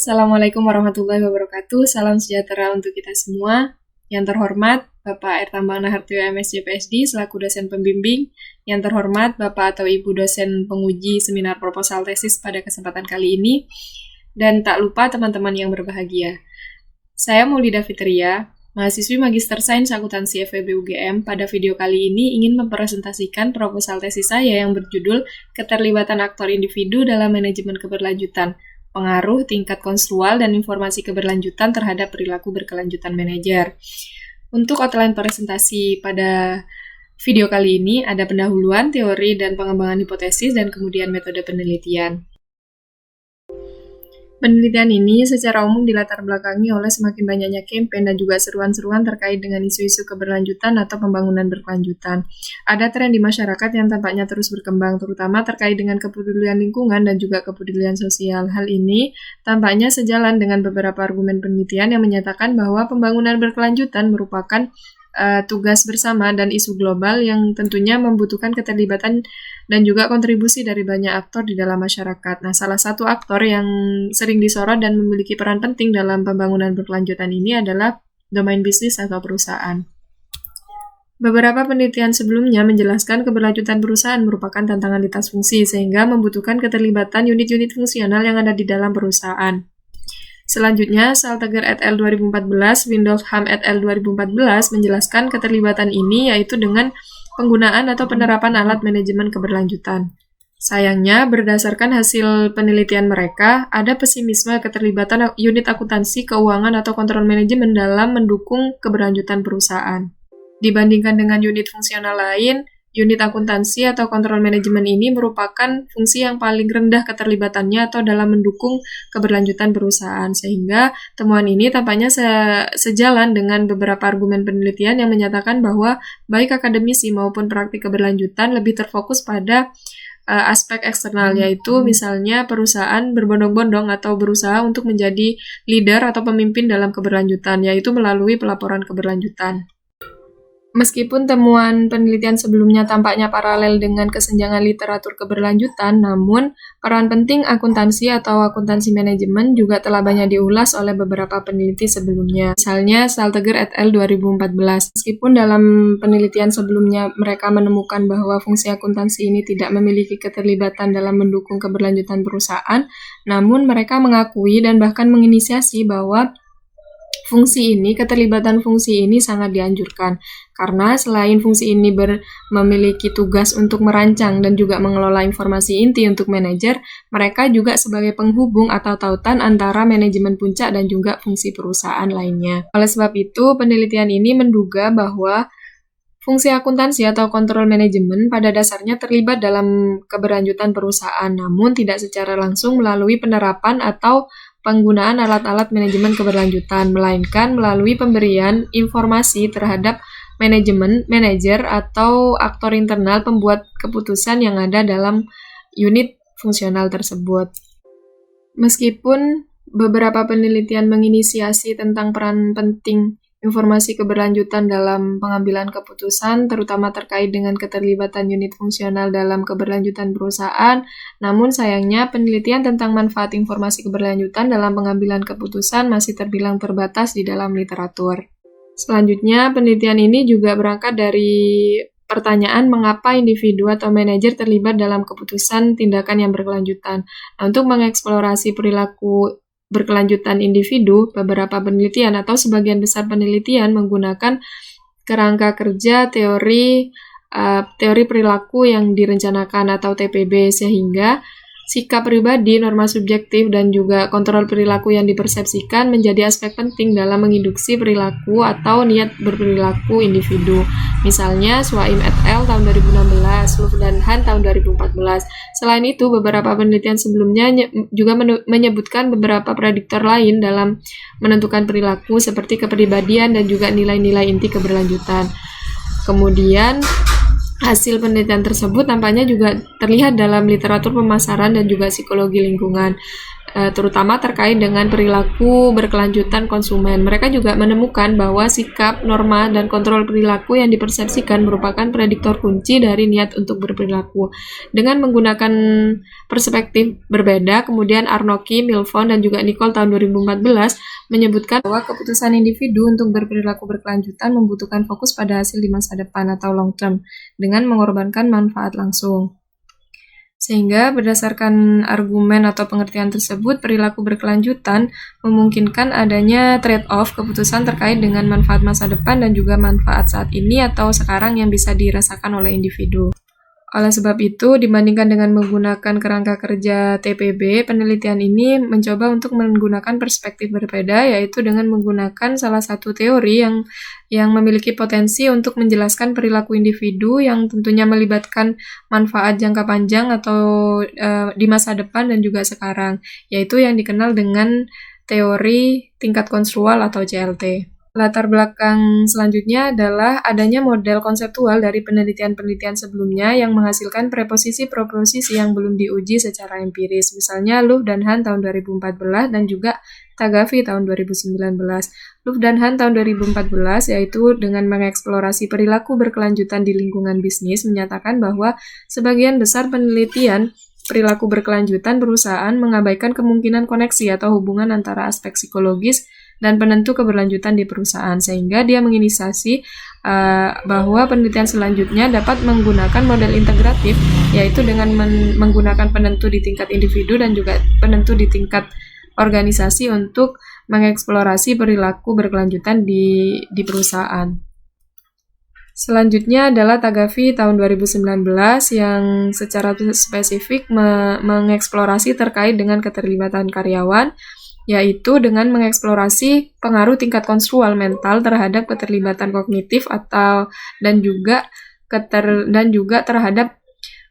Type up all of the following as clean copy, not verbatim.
Assalamualaikum warahmatullahi wabarakatuh. Salam sejahtera untuk kita semua. Yang terhormat Bapak Ertambang Nahartyo MSc PSD selaku dosen pembimbing. Yang terhormat Bapak atau Ibu dosen penguji seminar proposal tesis pada kesempatan kali ini. Dan tak lupa teman-teman yang berbahagia. Saya Maulida Fitria, mahasiswi Magister Sains Akuntansi FEB UGM. Pada video kali ini ingin mempresentasikan proposal tesis saya yang berjudul Keterlibatan Aktor Individu dalam Manajemen Keberlanjutan, Pengaruh Tingkat Konstrual dan Informasi Keberlanjutan terhadap Perilaku Berkelanjutan Manajer. Untuk outline presentasi pada video kali ini ada pendahuluan, teori dan pengembangan hipotesis, dan kemudian metode penelitian. Penelitian ini secara umum dilatar belakangi oleh semakin banyaknya campaign dan juga seruan-seruan terkait dengan isu-isu keberlanjutan atau pembangunan berkelanjutan. Ada tren di masyarakat yang tampaknya terus berkembang, terutama terkait dengan kepedulian lingkungan dan juga kepedulian sosial. Hal ini tampaknya sejalan dengan beberapa argumen penelitian yang menyatakan bahwa pembangunan berkelanjutan merupakan tugas bersama dan isu global yang tentunya membutuhkan keterlibatan dan juga kontribusi dari banyak aktor di dalam masyarakat. Nah, salah satu aktor yang sering disorot dan memiliki peran penting dalam pembangunan berkelanjutan ini adalah domain bisnis atau perusahaan. Beberapa penelitian sebelumnya menjelaskan keberlanjutan perusahaan merupakan tantangan lintas fungsi sehingga membutuhkan keterlibatan unit-unit fungsional yang ada di dalam perusahaan. Selanjutnya, Salteger et al. 2014, Windolfham et al. 2014 menjelaskan keterlibatan ini yaitu dengan penggunaan atau penerapan alat manajemen keberlanjutan. Sayangnya, berdasarkan hasil penelitian mereka, ada pesimisme keterlibatan unit akuntansi, keuangan, atau kontrol manajemen dalam mendukung keberlanjutan perusahaan. Dibandingkan dengan unit fungsional lain, unit akuntansi atau kontrol manajemen ini merupakan fungsi yang paling rendah keterlibatannya atau dalam mendukung keberlanjutan perusahaan, sehingga temuan ini tampaknya sejalan dengan beberapa argumen penelitian yang menyatakan bahwa baik akademisi maupun praktik keberlanjutan lebih terfokus pada aspek eksternal, yaitu misalnya perusahaan berbondong-bondong atau berusaha untuk menjadi leader atau pemimpin dalam keberlanjutan, yaitu melalui pelaporan keberlanjutan. Meskipun temuan penelitian sebelumnya tampaknya paralel dengan kesenjangan literatur keberlanjutan, namun peran penting akuntansi atau akuntansi manajemen juga telah banyak diulas oleh beberapa peneliti sebelumnya. Misalnya Salteger et al. 2014. Meskipun dalam penelitian sebelumnya mereka menemukan bahwa fungsi akuntansi ini tidak memiliki keterlibatan dalam mendukung keberlanjutan perusahaan, namun mereka mengakui dan bahkan menginisiasi bahwa keterlibatan fungsi ini sangat dianjurkan, karena selain fungsi ini memiliki tugas untuk merancang dan juga mengelola informasi inti untuk manajer, mereka juga sebagai penghubung atau tautan antara manajemen puncak dan juga fungsi perusahaan lainnya. Oleh sebab itu, penelitian ini menduga bahwa fungsi akuntansi atau kontrol manajemen pada dasarnya terlibat dalam keberlanjutan perusahaan, namun tidak secara langsung melalui penerapan atau penggunaan alat-alat manajemen keberlanjutan, melainkan melalui pemberian informasi terhadap manajer atau aktor internal pembuat keputusan yang ada dalam unit fungsional tersebut. Meskipun beberapa penelitian menginisiasi tentang peran penting informasi keberlanjutan dalam pengambilan keputusan, terutama terkait dengan keterlibatan unit fungsional dalam keberlanjutan perusahaan, namun sayangnya penelitian tentang manfaat informasi keberlanjutan dalam pengambilan keputusan masih terbilang terbatas di dalam literatur. Selanjutnya, penelitian ini juga berangkat dari pertanyaan mengapa individu atau manajer terlibat dalam keputusan tindakan yang berkelanjutan. Nah, untuk mengeksplorasi perilaku berkelanjutan individu, beberapa penelitian atau sebagian besar penelitian menggunakan kerangka kerja teori perilaku yang direncanakan atau TPB, sehingga sikap pribadi, norma subjektif, dan juga kontrol perilaku yang dipersepsikan menjadi aspek penting dalam menginduksi perilaku atau niat berperilaku individu. Misalnya Swaim et al. Tahun 2016, Luf dan Han tahun 2014. Selain itu, beberapa penelitian sebelumnya juga menyebutkan beberapa prediktor lain dalam menentukan perilaku seperti kepribadian dan juga nilai-nilai inti keberlanjutan. Kemudian, hasil penelitian tersebut tampaknya juga terlihat dalam literatur pemasaran dan juga psikologi lingkungan. terutama terkait dengan perilaku berkelanjutan konsumen. Mereka juga menemukan bahwa sikap, norma, dan kontrol perilaku yang dipersepsikan merupakan prediktor kunci dari niat untuk berperilaku. Dengan menggunakan perspektif berbeda, kemudian Arnocki, Milfond, dan juga Nicole tahun 2014 menyebutkan bahwa keputusan individu untuk berperilaku berkelanjutan membutuhkan fokus pada hasil di masa depan atau long term, dengan mengorbankan manfaat langsung. Sehingga berdasarkan argumen atau pengertian tersebut, perilaku berkelanjutan memungkinkan adanya trade-off keputusan terkait dengan manfaat masa depan dan juga manfaat saat ini atau sekarang yang bisa dirasakan oleh individu. Oleh sebab itu, dibandingkan dengan menggunakan kerangka kerja TPB, penelitian ini mencoba untuk menggunakan perspektif berbeda, yaitu dengan menggunakan salah satu teori yang memiliki potensi untuk menjelaskan perilaku individu yang tentunya melibatkan manfaat jangka panjang atau di masa depan dan juga sekarang, yaitu yang dikenal dengan teori tingkat konstrual atau CLT. Latar belakang selanjutnya adalah adanya model konseptual dari penelitian-penelitian sebelumnya yang menghasilkan preposisi-proposisi yang belum diuji secara empiris. Misalnya Louf dan Han tahun 2014 dan juga Tagavi tahun 2019. Louf dan Han tahun 2014 yaitu dengan mengeksplorasi perilaku berkelanjutan di lingkungan bisnis menyatakan bahwa sebagian besar penelitian perilaku berkelanjutan perusahaan mengabaikan kemungkinan koneksi atau hubungan antara aspek psikologis dan penentu keberlanjutan di perusahaan, sehingga dia menginisiasi bahwa penelitian selanjutnya dapat menggunakan model integratif, yaitu dengan menggunakan penentu di tingkat individu dan juga penentu di tingkat organisasi untuk mengeksplorasi perilaku berkelanjutan di perusahaan. Selanjutnya adalah Tagavi tahun 2019 yang secara spesifik mengeksplorasi terkait dengan keterlibatan karyawan, yaitu dengan mengeksplorasi pengaruh tingkat konstrual mental terhadap keterlibatan kognitif dan juga terhadap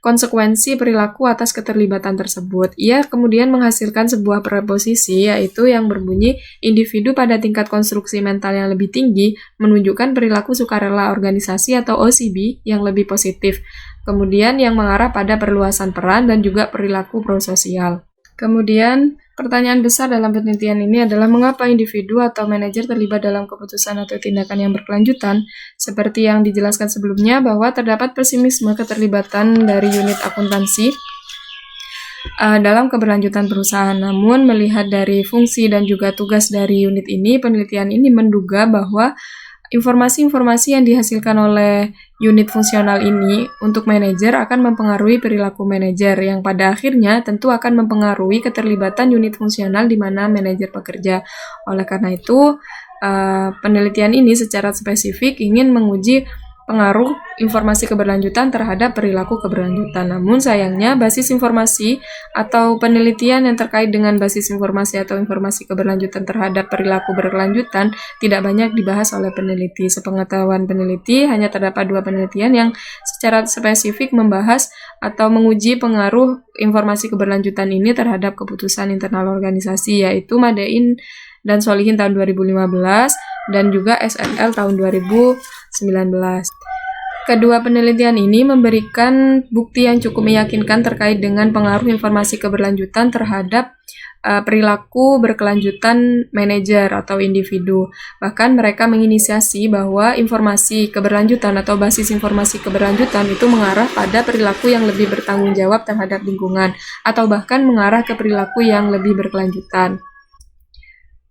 konsekuensi perilaku atas keterlibatan tersebut. Ia kemudian menghasilkan sebuah preposisi yaitu yang berbunyi individu pada tingkat konstruksi mental yang lebih tinggi menunjukkan perilaku sukarela organisasi atau OCB yang lebih positif. Kemudian yang mengarah pada perluasan peran dan juga perilaku prososial. Kemudian pertanyaan besar dalam penelitian ini adalah mengapa individu atau manajer terlibat dalam keputusan atau tindakan yang berkelanjutan, seperti yang dijelaskan sebelumnya bahwa terdapat pesimisme keterlibatan dari unit akuntansi dalam keberlanjutan perusahaan. Namun, melihat dari fungsi dan juga tugas dari unit ini, penelitian ini menduga bahwa informasi-informasi yang dihasilkan oleh unit fungsional ini untuk manajer akan mempengaruhi perilaku manajer yang pada akhirnya tentu akan mempengaruhi keterlibatan unit fungsional di mana manajer bekerja. Oleh karena itu, penelitian ini secara spesifik ingin menguji pengaruh informasi keberlanjutan terhadap perilaku keberlanjutan. Namun sayangnya basis informasi atau penelitian yang terkait dengan basis informasi atau informasi keberlanjutan terhadap perilaku berkelanjutan tidak banyak dibahas oleh peneliti. Sepengetahuan peneliti hanya terdapat 2 penelitian yang secara spesifik membahas atau menguji pengaruh informasi keberlanjutan ini terhadap keputusan internal organisasi, yaitu Madein dan Solihin tahun 2015 dan juga SNL tahun 2019. Kedua penelitian ini memberikan bukti yang cukup meyakinkan terkait dengan pengaruh informasi keberlanjutan terhadap perilaku berkelanjutan manajer atau individu. Bahkan mereka menginisiasi bahwa informasi keberlanjutan atau basis informasi keberlanjutan itu mengarah pada perilaku yang lebih bertanggung jawab terhadap lingkungan atau bahkan mengarah ke perilaku yang lebih berkelanjutan.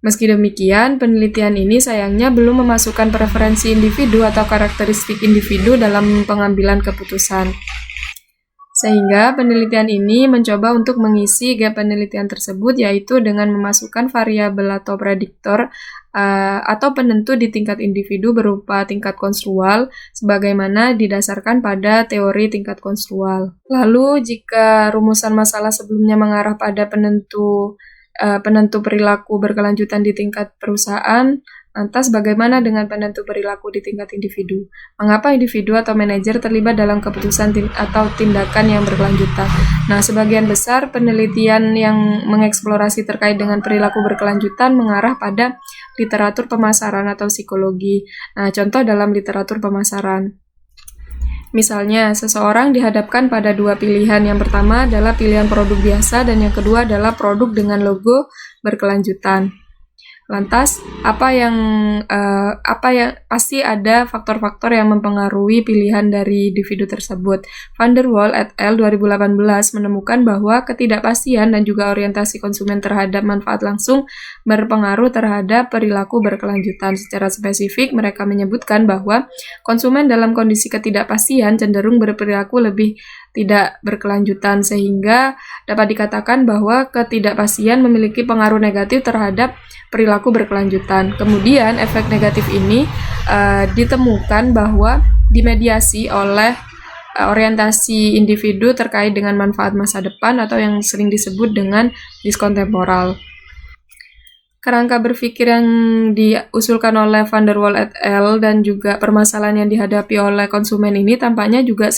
Meski demikian, penelitian ini sayangnya belum memasukkan preferensi individu atau karakteristik individu dalam pengambilan keputusan. Sehingga penelitian ini mencoba untuk mengisi gap penelitian tersebut, yaitu dengan memasukkan variabel atau prediktor atau penentu di tingkat individu berupa tingkat konstrual, sebagaimana didasarkan pada teori tingkat konstrual. Lalu, jika rumusan masalah sebelumnya mengarah pada penentu perilaku berkelanjutan di tingkat perusahaan, lantas bagaimana dengan penentu perilaku di tingkat individu? Mengapa individu atau manajer terlibat dalam keputusan atau tindakan yang berkelanjutan? Nah, sebagian besar penelitian yang mengeksplorasi terkait dengan perilaku berkelanjutan mengarah pada literatur pemasaran atau psikologi. Nah, contoh dalam literatur pemasaran. Misalnya, seseorang dihadapkan pada dua pilihan. Yang pertama adalah pilihan produk biasa dan yang kedua adalah produk dengan logo berkelanjutan. Lantas, apa yang pasti ada faktor-faktor yang mempengaruhi pilihan dari individu tersebut. Van der Waal et al. 2018 menemukan bahwa ketidakpastian dan juga orientasi konsumen terhadap manfaat langsung berpengaruh terhadap perilaku berkelanjutan. Secara spesifik, mereka menyebutkan bahwa konsumen dalam kondisi ketidakpastian cenderung berperilaku lebih tidak berkelanjutan, sehingga dapat dikatakan bahwa ketidakpastian memiliki pengaruh negatif terhadap perilaku berkelanjutan. Kemudian efek negatif ini ditemukan bahwa dimediasi oleh orientasi individu terkait dengan manfaat masa depan atau yang sering disebut dengan diskon temporal. Kerangka berpikir yang diusulkan oleh Van der Waal et al. Dan juga permasalahan yang dihadapi oleh konsumen ini tampaknya juga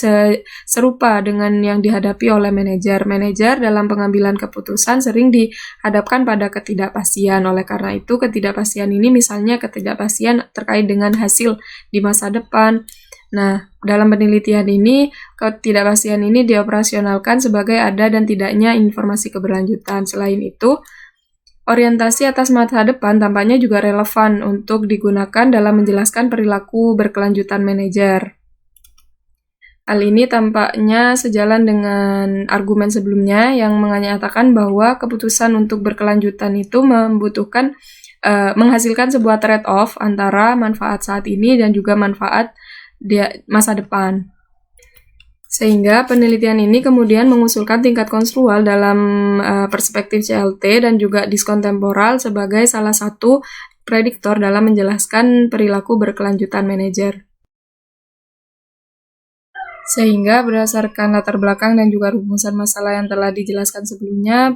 serupa dengan yang dihadapi oleh manajer. Manajer dalam pengambilan keputusan sering dihadapkan pada ketidakpastian. Oleh karena itu, ketidakpastian ini misalnya ketidakpastian terkait dengan hasil di masa depan. Nah, dalam penelitian ini, ketidakpastian ini dioperasionalkan sebagai ada dan tidaknya informasi keberlanjutan. Selain itu, orientasi atas masa depan tampaknya juga relevan untuk digunakan dalam menjelaskan perilaku berkelanjutan manajer. Hal ini tampaknya sejalan dengan argumen sebelumnya yang menyatakan bahwa keputusan untuk berkelanjutan itu membutuhkan menghasilkan sebuah trade-off antara manfaat saat ini dan juga manfaat di masa depan. Sehingga penelitian ini kemudian mengusulkan tingkat konstrual dalam perspektif CLT dan juga diskon temporal sebagai salah satu prediktor dalam menjelaskan perilaku berkelanjutan manajer. Sehingga berdasarkan latar belakang dan juga rumusan masalah yang telah dijelaskan sebelumnya,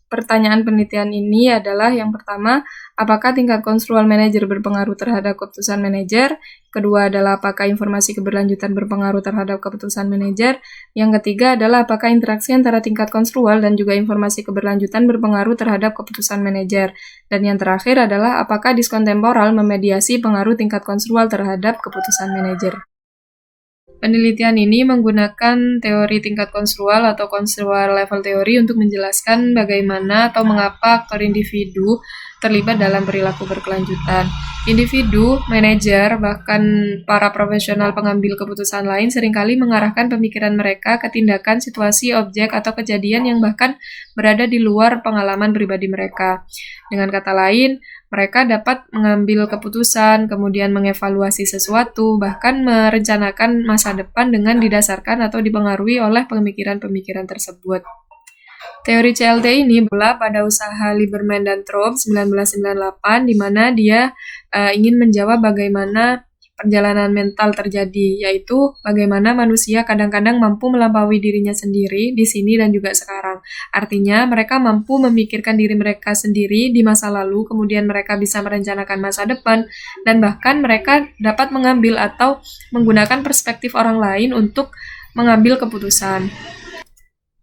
pertanyaan penelitian ini adalah yang pertama, apakah tingkat konstrual manajer berpengaruh terhadap keputusan manajer? Kedua adalah apakah informasi keberlanjutan berpengaruh terhadap keputusan manajer? Yang ketiga adalah apakah interaksi antara tingkat konstrual dan juga informasi keberlanjutan berpengaruh terhadap keputusan manajer? Dan yang terakhir adalah apakah diskon temporal memediasi pengaruh tingkat konstrual terhadap keputusan manajer? Penelitian ini menggunakan teori tingkat konstrual atau konstrual level teori untuk menjelaskan bagaimana atau mengapa aktor individu terlibat dalam perilaku berkelanjutan. Individu, manajer, bahkan para profesional pengambil keputusan lain seringkali mengarahkan pemikiran mereka ke tindakan, situasi, objek, atau kejadian yang bahkan berada di luar pengalaman pribadi mereka. Dengan kata lain, mereka dapat mengambil keputusan, kemudian mengevaluasi sesuatu, bahkan merencanakan masa depan dengan didasarkan atau dipengaruhi oleh pemikiran-pemikiran tersebut. Teori CLT ini bermula pada usaha Lieberman dan Traub 1998, di mana dia ingin menjawab bagaimana perjalanan mental terjadi, yaitu bagaimana manusia kadang-kadang mampu melampaui dirinya sendiri di sini dan juga sekarang. Artinya, mereka mampu memikirkan diri mereka sendiri di masa lalu, kemudian mereka bisa merencanakan masa depan, dan bahkan mereka dapat mengambil atau menggunakan perspektif orang lain untuk mengambil keputusan.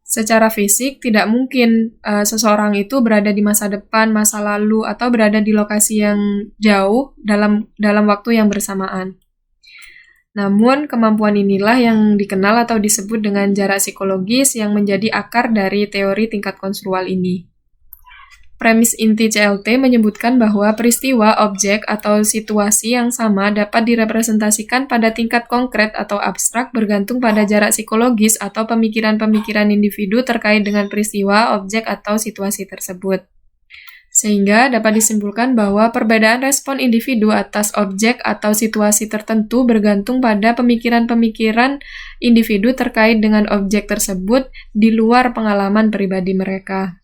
Secara fisik, tidak mungkin seseorang itu berada di masa depan, masa lalu, atau berada di lokasi yang jauh dalam waktu yang bersamaan. Namun, kemampuan inilah yang dikenal atau disebut dengan jarak psikologis yang menjadi akar dari teori tingkat konstrual ini. Premis inti CLT menyebutkan bahwa peristiwa, objek, atau situasi yang sama dapat direpresentasikan pada tingkat konkret atau abstrak bergantung pada jarak psikologis atau pemikiran-pemikiran individu terkait dengan peristiwa, objek, atau situasi tersebut. Sehingga dapat disimpulkan bahwa perbedaan respon individu atas objek atau situasi tertentu bergantung pada pemikiran-pemikiran individu terkait dengan objek tersebut di luar pengalaman pribadi mereka.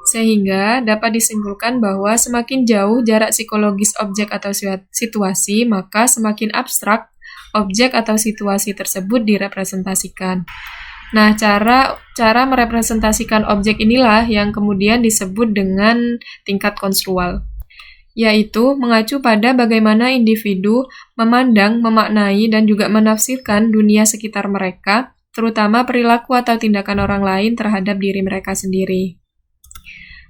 Sehingga dapat disimpulkan bahwa semakin jauh jarak psikologis objek atau situasi, maka semakin abstrak objek atau situasi tersebut direpresentasikan. Nah, cara merepresentasikan objek inilah yang kemudian disebut dengan tingkat konstrual, yaitu mengacu pada bagaimana individu memandang, memaknai, dan juga menafsirkan dunia sekitar mereka, terutama perilaku atau tindakan orang lain terhadap diri mereka sendiri.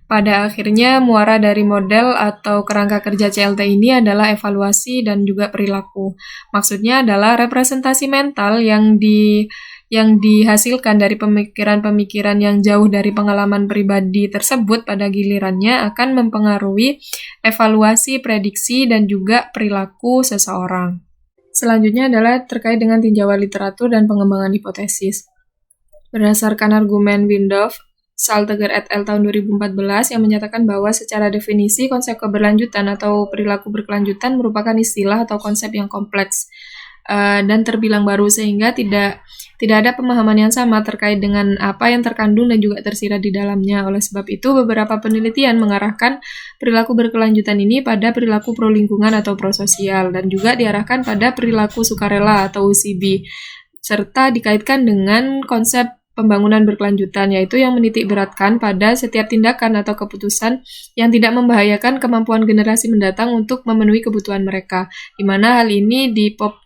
Pada akhirnya, muara dari model atau kerangka kerja CLT ini adalah evaluasi dan juga perilaku. Maksudnya adalah representasi mental yang dihasilkan dari pemikiran-pemikiran yang jauh dari pengalaman pribadi tersebut pada gilirannya akan mempengaruhi evaluasi, prediksi, dan juga perilaku seseorang. Selanjutnya adalah terkait dengan tinjauan literatur dan pengembangan hipotesis. Berdasarkan argumen Windorf, Salteger et al. Tahun 2014 yang menyatakan bahwa secara definisi konsep keberlanjutan atau perilaku berkelanjutan merupakan istilah atau konsep yang kompleks dan terbilang baru sehingga tidak ada pemahaman yang sama terkait dengan apa yang terkandung dan juga tersirat di dalamnya. Oleh sebab itu, beberapa penelitian mengarahkan perilaku berkelanjutan ini pada perilaku pro-lingkungan atau pro-sosial dan juga diarahkan pada perilaku sukarela atau UCB serta dikaitkan dengan konsep pembangunan berkelanjutan, yaitu yang menitik beratkan pada setiap tindakan atau keputusan yang tidak membahayakan kemampuan generasi mendatang untuk memenuhi kebutuhan mereka, di mana hal ini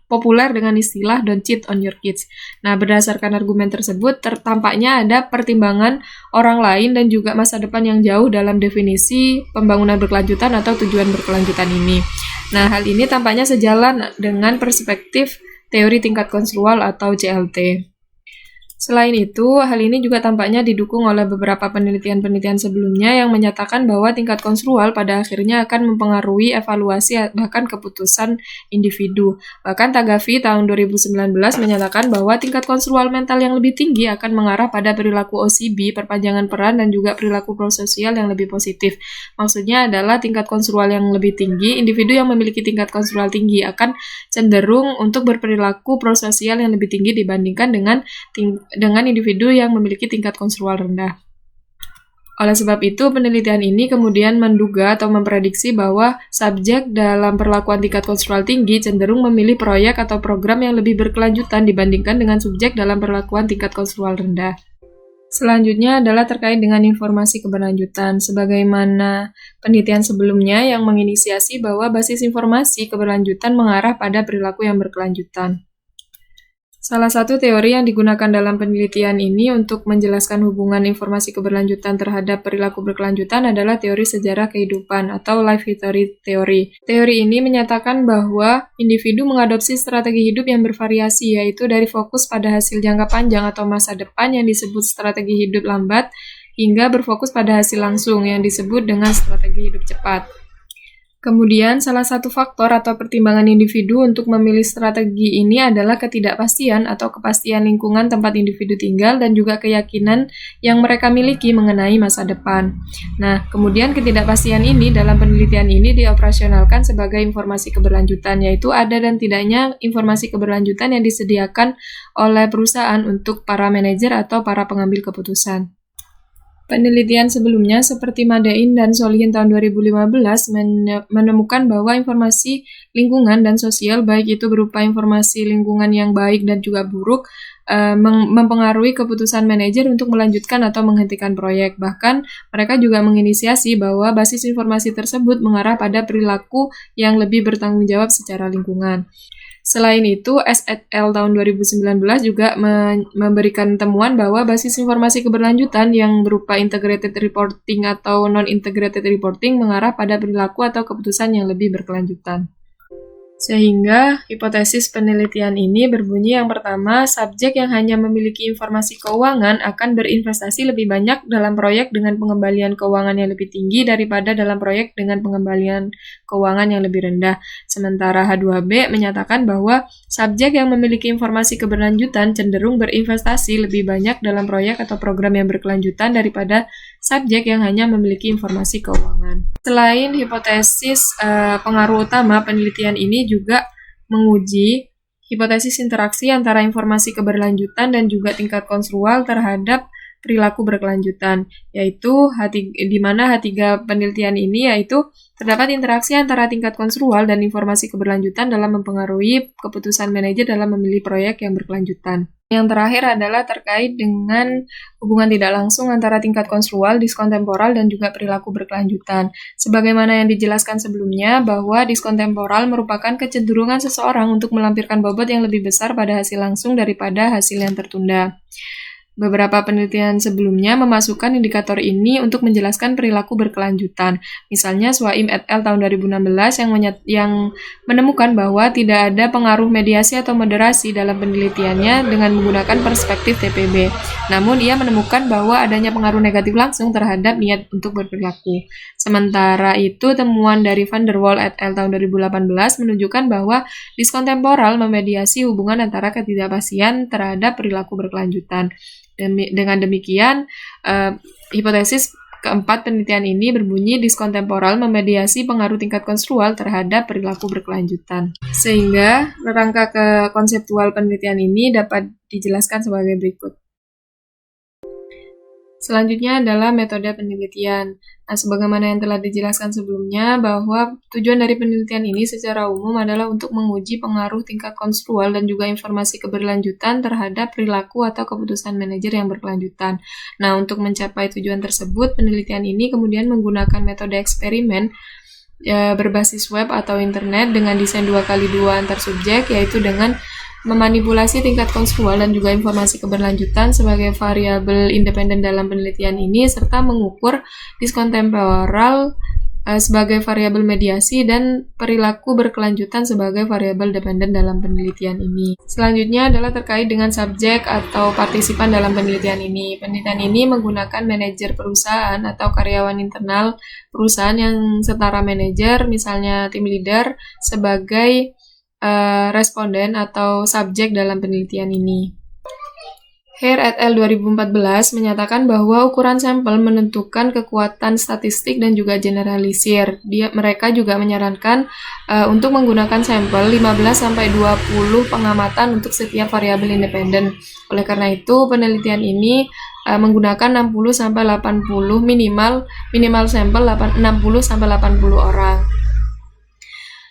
populer dengan istilah don't cheat on your kids. Nah, berdasarkan argumen tersebut, tampaknya ada pertimbangan orang lain dan juga masa depan yang jauh dalam definisi pembangunan berkelanjutan atau tujuan berkelanjutan ini. Nah, hal ini tampaknya sejalan dengan perspektif teori tingkat konstrual atau CLT. Selain itu, hal ini juga tampaknya didukung oleh beberapa penelitian-penelitian sebelumnya yang menyatakan bahwa tingkat konstrual pada akhirnya akan mempengaruhi evaluasi bahkan keputusan individu. Bahkan Tagavi tahun 2019 menyatakan bahwa tingkat konstrual mental yang lebih tinggi akan mengarah pada perilaku OCB, perpanjangan peran, dan juga perilaku prososial yang lebih positif. Maksudnya adalah tingkat konstrual yang lebih tinggi, individu yang memiliki tingkat konstrual tinggi akan cenderung untuk berperilaku prososial yang lebih tinggi dibandingkan dengan individu yang memiliki tingkat konstrual rendah. Oleh sebab itu, penelitian ini kemudian menduga atau memprediksi bahwa subjek dalam perlakuan tingkat konstrual tinggi cenderung memilih proyek atau program yang lebih berkelanjutan dibandingkan dengan subjek dalam perlakuan tingkat konstrual rendah. Selanjutnya adalah terkait dengan informasi keberlanjutan. Sebagaimana penelitian sebelumnya yang menginisiasi bahwa basis informasi keberlanjutan mengarah pada perilaku yang berkelanjutan. Salah satu teori yang digunakan dalam penelitian ini untuk menjelaskan hubungan informasi keberlanjutan terhadap perilaku berkelanjutan adalah teori sejarah kehidupan atau life history theory. Teori ini menyatakan bahwa individu mengadopsi strategi hidup yang bervariasi, yaitu dari fokus pada hasil jangka panjang atau masa depan yang disebut strategi hidup lambat, hingga berfokus pada hasil langsung yang disebut dengan strategi hidup cepat. Kemudian, salah satu faktor atau pertimbangan individu untuk memilih strategi ini adalah ketidakpastian atau kepastian lingkungan tempat individu tinggal dan juga keyakinan yang mereka miliki mengenai masa depan. Nah, kemudian ketidakpastian ini dalam penelitian ini dioperasionalkan sebagai informasi keberlanjutan, yaitu ada dan tidaknya informasi keberlanjutan yang disediakan oleh perusahaan untuk para manajer atau para pengambil keputusan. Penelitian sebelumnya seperti Madain dan Solihin tahun 2015 menemukan bahwa informasi lingkungan dan sosial, baik itu berupa informasi lingkungan yang baik dan juga buruk, mempengaruhi keputusan manajer untuk melanjutkan atau menghentikan proyek. Bahkan mereka juga menginisiasi bahwa basis informasi tersebut mengarah pada perilaku yang lebih bertanggung jawab secara lingkungan. Selain itu, S et al. Tahun 2019 juga memberikan temuan bahwa basis informasi keberlanjutan yang berupa integrated reporting atau non-integrated reporting mengarah pada perilaku atau keputusan yang lebih berkelanjutan. Sehingga hipotesis penelitian ini berbunyi yang pertama, subjek yang hanya memiliki informasi keuangan akan berinvestasi lebih banyak dalam proyek dengan pengembalian keuangan yang lebih tinggi daripada dalam proyek dengan pengembalian keuangan yang lebih rendah. Sementara H2B menyatakan bahwa subjek yang memiliki informasi keberlanjutan cenderung berinvestasi lebih banyak dalam proyek atau program yang berkelanjutan daripada subjek yang hanya memiliki informasi keuangan. Selain hipotesis pengaruh utama, penelitian ini juga menguji hipotesis interaksi antara informasi keberlanjutan dan juga tingkat konstrual terhadap perilaku berkelanjutan, yaitu di mana H3 penelitian ini yaitu terdapat interaksi antara tingkat konstrual dan informasi keberlanjutan dalam mempengaruhi keputusan manajer dalam memilih proyek yang berkelanjutan. Yang terakhir adalah terkait dengan hubungan tidak langsung antara tingkat konstrual, diskontemporal, dan juga perilaku berkelanjutan. Sebagaimana yang dijelaskan sebelumnya, bahwa diskontemporal merupakan kecenderungan seseorang untuk melampirkan bobot yang lebih besar pada hasil langsung daripada hasil yang tertunda. Beberapa penelitian sebelumnya memasukkan indikator ini untuk menjelaskan perilaku berkelanjutan. Misalnya Swaim et al. Tahun 2016 yang menemukan bahwa tidak ada pengaruh mediasi atau moderasi dalam penelitiannya dengan menggunakan perspektif TPB. Namun ia menemukan bahwa adanya pengaruh negatif langsung terhadap niat untuk berperilaku. Sementara itu, temuan dari Van der Waal et al. Tahun 2018 menunjukkan bahwa diskon temporal memediasi hubungan antara ketidakpastian terhadap perilaku berkelanjutan. Dengan demikian, hipotesis keempat penelitian ini berbunyi diskon temporal memediasi pengaruh tingkat konstruktual terhadap perilaku berkelanjutan. Sehingga rangka konseptual penelitian ini dapat dijelaskan sebagai berikut. Selanjutnya adalah metode penelitian. Nah, sebagaimana yang telah dijelaskan sebelumnya, bahwa tujuan dari penelitian ini secara umum adalah untuk menguji pengaruh tingkat konstruktual dan juga informasi keberlanjutan terhadap perilaku atau keputusan manajer yang berkelanjutan. Nah, untuk mencapai tujuan tersebut, penelitian ini kemudian menggunakan metode eksperimen berbasis web atau internet dengan desain 2x2 antar subjek, yaitu dengan memanipulasi tingkat konstruktual dan juga informasi keberlanjutan sebagai variabel independen dalam penelitian ini, serta mengukur diskon temporal sebagai variabel mediasi dan perilaku berkelanjutan sebagai variabel dependen dalam penelitian ini. Selanjutnya adalah terkait dengan subjek atau partisipan dalam penelitian ini. Penelitian ini menggunakan manajer perusahaan atau karyawan internal perusahaan yang setara manajer, misalnya tim leader, sebagai responden atau subjek dalam penelitian ini. Hare et al. 2014 menyatakan bahwa ukuran sampel menentukan kekuatan statistik dan juga generalisir. Mereka juga menyarankan untuk menggunakan sampel 15-20 pengamatan untuk setiap variabel independen. Oleh karena itu, penelitian ini menggunakan 60-80 minimal sampel 60-80 orang.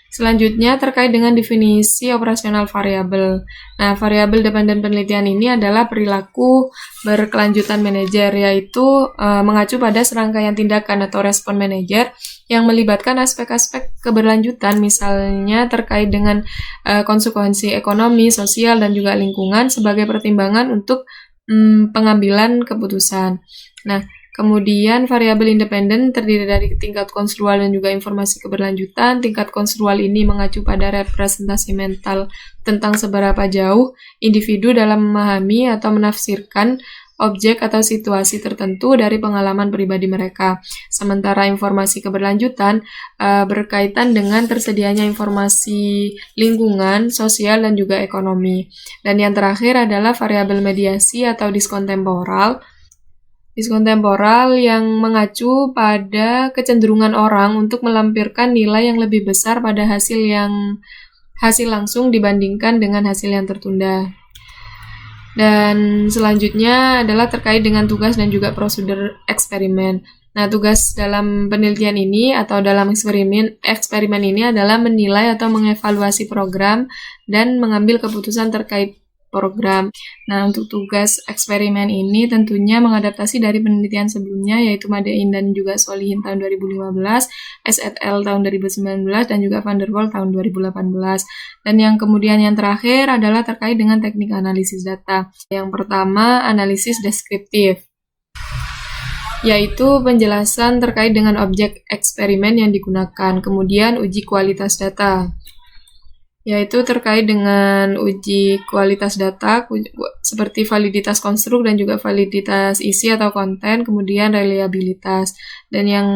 Selanjutnya terkait dengan definisi operasional variabel. Nah, variabel dependen penelitian ini adalah perilaku berkelanjutan manajer, yaitu mengacu pada serangkaian tindakan atau respon manajer yang melibatkan aspek-aspek keberlanjutan, misalnya terkait dengan konsekuensi ekonomi, sosial, dan juga lingkungan sebagai pertimbangan untuk pengambilan keputusan. Nah, kemudian variabel independen terdiri dari tingkat konstruktual dan juga informasi keberlanjutan. Tingkat konstruktual ini mengacu pada representasi mental tentang seberapa jauh individu dalam memahami atau menafsirkan objek atau situasi tertentu dari pengalaman pribadi mereka. Sementara informasi keberlanjutan berkaitan dengan tersedianya informasi lingkungan, sosial, dan juga ekonomi. Dan yang terakhir adalah variabel mediasi atau diskon temporal. Diskon temporal yang mengacu pada kecenderungan orang untuk melampirkan nilai yang lebih besar pada hasil langsung dibandingkan dengan hasil yang tertunda. Dan selanjutnya adalah terkait dengan tugas dan juga prosedur eksperimen. Nah, tugas dalam penelitian ini atau dalam eksperimen ini adalah menilai atau mengevaluasi program dan mengambil keputusan terkait program. Nah, untuk tugas eksperimen ini tentunya mengadaptasi dari penelitian sebelumnya, yaitu Madein dan juga Solihin tahun 2015, S et al. Tahun 2019, dan juga Van der Waal tahun 2018. Dan yang kemudian yang terakhir adalah terkait dengan teknik analisis data. Yang pertama, analisis deskriptif, yaitu penjelasan terkait dengan objek eksperimen yang digunakan. Kemudian uji kualitas data, yaitu terkait dengan uji kualitas data seperti validitas konstruk dan juga validitas isi atau konten, kemudian reliabilitas. Dan yang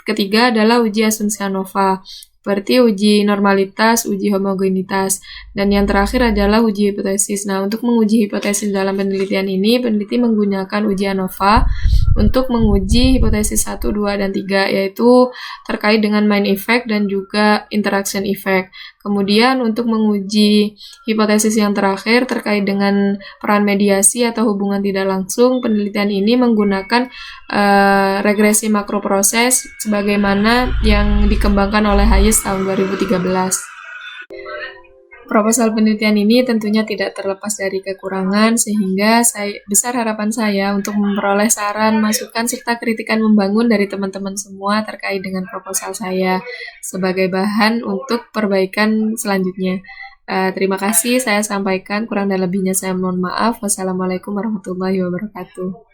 ketiga adalah uji asumsi ANOVA, seperti uji normalitas, uji homogenitas. Dan yang terakhir adalah uji hipotesis. Nah, untuk menguji hipotesis dalam penelitian ini, peneliti menggunakan uji ANOVA untuk menguji hipotesis 1, 2, dan 3, yaitu terkait dengan main effect dan juga interaction effect. Kemudian untuk menguji hipotesis yang terakhir terkait dengan peran mediasi atau hubungan tidak langsung, penelitian ini menggunakan regresi makroproses sebagaimana yang dikembangkan oleh Hayes tahun 2013. Proposal penelitian ini tentunya tidak terlepas dari kekurangan, sehingga besar harapan saya untuk memperoleh saran, masukan, serta kritikan membangun dari teman-teman semua terkait dengan proposal saya sebagai bahan untuk perbaikan selanjutnya. Terima kasih saya sampaikan, kurang dan lebihnya saya mohon maaf. Wassalamualaikum warahmatullahi wabarakatuh.